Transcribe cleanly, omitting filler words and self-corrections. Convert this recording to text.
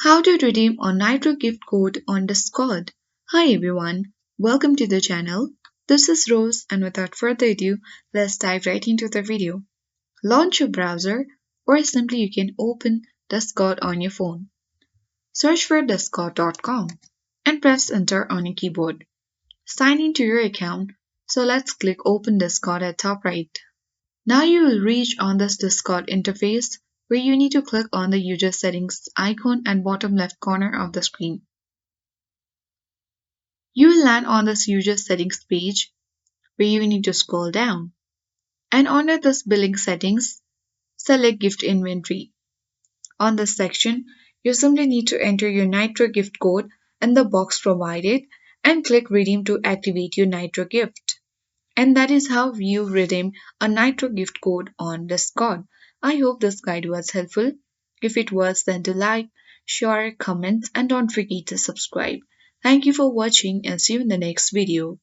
How to redeem a Nitro gift code on Discord. Hi everyone, welcome to the channel. This is Rose, and without further ado, let's dive right into the video. Launch your browser, or simply you can open Discord on your phone. Search for discord.com and press enter on your keyboard. Sign into your account, so let's click open Discord at top right. Now you will reach on this Discord interface where you need to click on the user settings icon at bottom left corner of the screen. You will land on this user settings page where you need to scroll down. And under this billing settings, select gift inventory. On this section, you simply need to enter your Nitro gift code in the box provided and click redeem to activate your Nitro gift. And that is how you redeem a Nitro gift code on Discord. I hope this guide was helpful. If it was, then do like, share, comment, and don't forget to subscribe. Thank you for watching and see you in the next video.